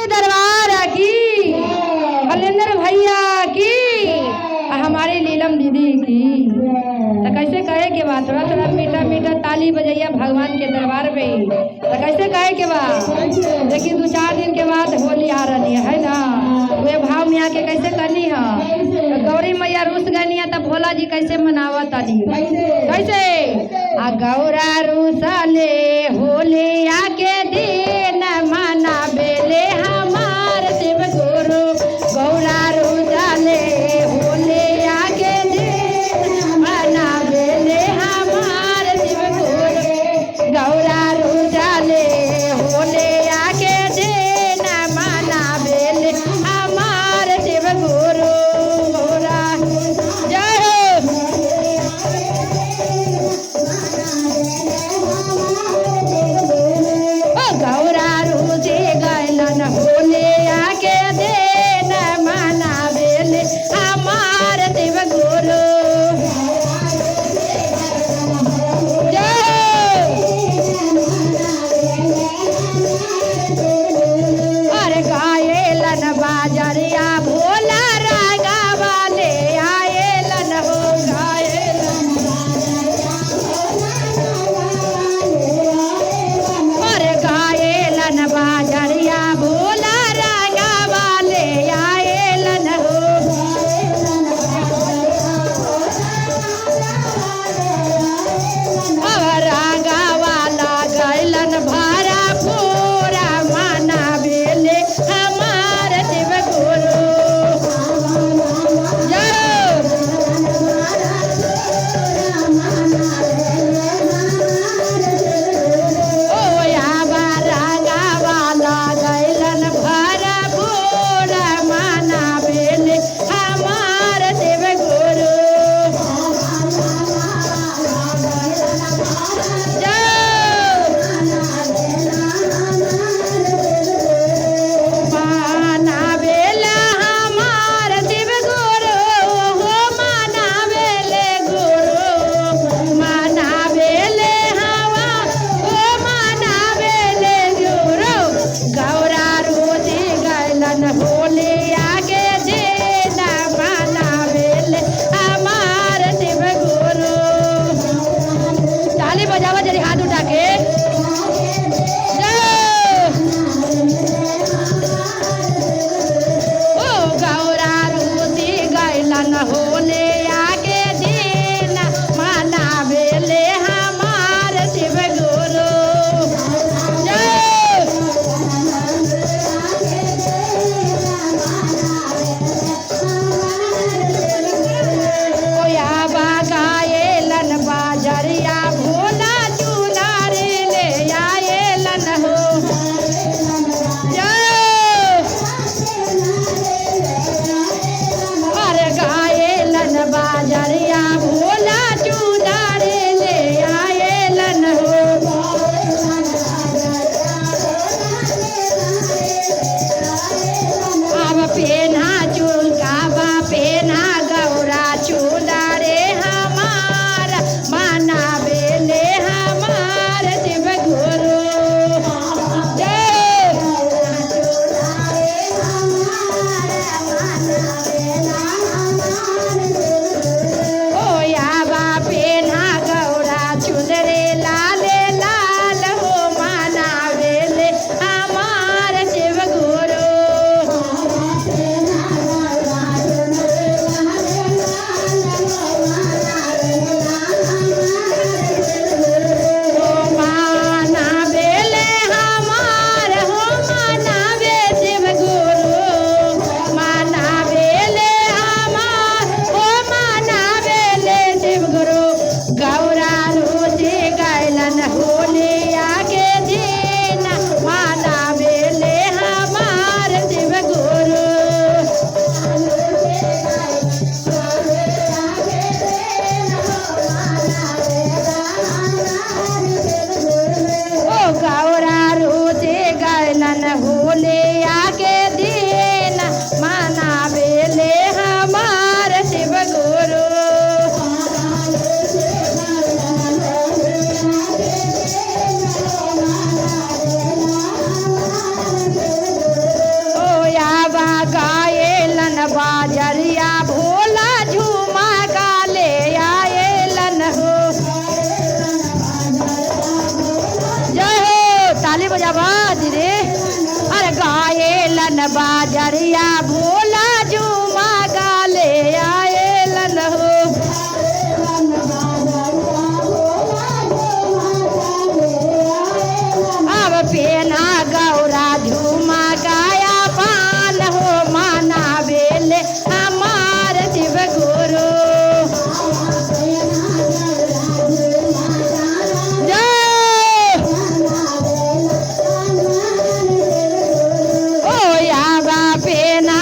दरबार की, हलेंद्र भैया की, हमारी नीलम दीदी की। तो कैसे कहे के बाद थोड़ा थोड़ा मीठा मीठा ताली बजैया भगवान के दरबार पे। तो कैसे कहे के बाद देखिए 2-4 दिन के बाद होली आ रही है ना, वे भाव में आके कैसे करनी है। तो गौरी मैया रूस गनी है, तब भोला जी कैसे मनावत आनी कैसे आ गौरा रूसले होली आके दिन मना बेले हमार शिव गुरु। गौरा रूसले होली आके दिन मना बेले हमार शिव गुरु। गौरा रूसले होली आके दिन मना बेले हमार शिव गुरु। गौरा जय हो। गौरा रूसी गैलन होली आके दिन मनावेले हमार शिव गुरु। अरे गायलन बाजरिया भोला रागा वाले आएलन हो गायलन। अरे गायलन बाजरिया भोला रागा वाले आएलन हो। अब रागा वाला गैलन भारा पूरा माना बेले हमार शिव गुरु। ओ याबा रागा वाला गैलन भारा पूरा माना बेले हमार शिव गुरु। माना बेला हमार शिव गुरु हो, माना बेले गुरु। माना बेले हवा हो, माना बेले गुरु। गौरा रोजी गैलन होली आगे जेना माना बेले हमार शिव गुरु। ताली बजावा जरी हाथ उठा के। ओ गौरा रूसी गैलन होले आगे दिन माना बेले हमार शिव गुरु। लन बाजरिया भोला झूमा गाले आए लन हो। अब पेना गौरा झूमा गाया पान हो माना बेले हमार शिव गुरु। ओ या बापे ना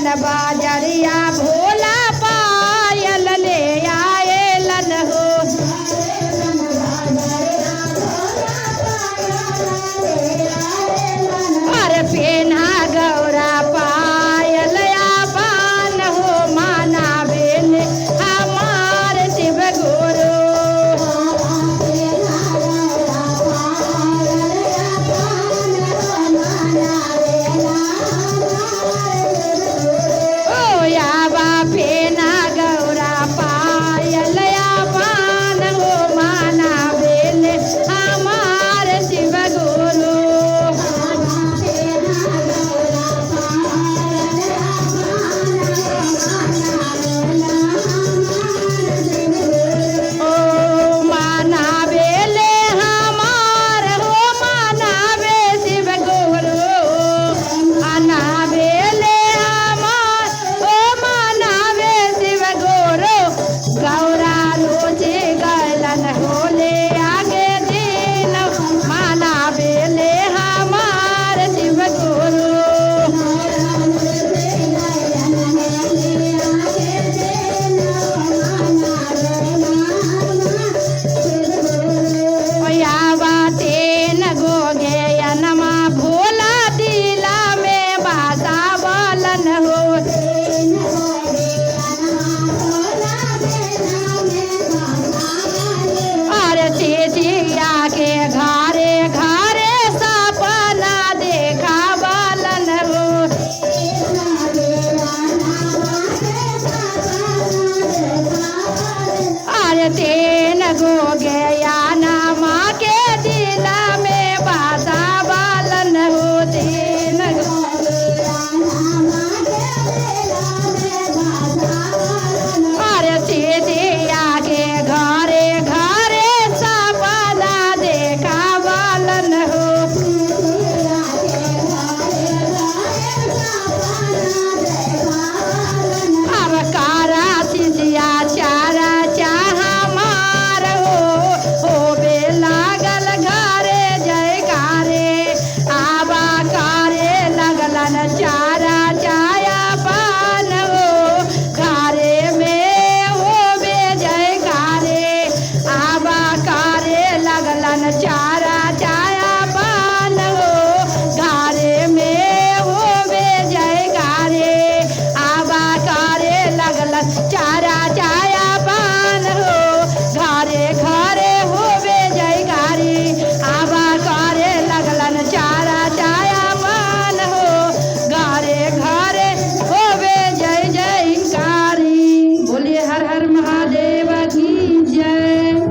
लन बाजरिया भोला पायल ले आए लन हो। अरे पेना गौरा पायल पान हो माना बेल हमार शिव गुरु। ओ यावा पेना गौरा पायल पान हो माना बेल हमार शिव गुरु। ओ माना बेले हमार हो माना बे शिव गुरु। आना बेले हमार हो माना बे शिव गुरु। गौरा रोजे गलन होले आगे दिन माना बेले हमार शिव गुरु। यावा तेन गोगे अनमा भोला दिला में बासा बलन हो। अरे चिचिया के घरे घरे सपना देखा बलन हो। अरे तेन गोगे नमा के दिला में बासा बालन हो। तेन अरे चिचिया के घरे घरे सपना देखा बालन हो। अब कारा सिसिया चारा चाह मार हो बे लागल घरे जयकारे। आबा कारे लगलन चारा चाया पान हो घरे में हो बे जयकारे। आबा कारे लगलन चारा चाया पान हो घरे में हो बे जयकारे। आबा कारे लगलन चारा चाया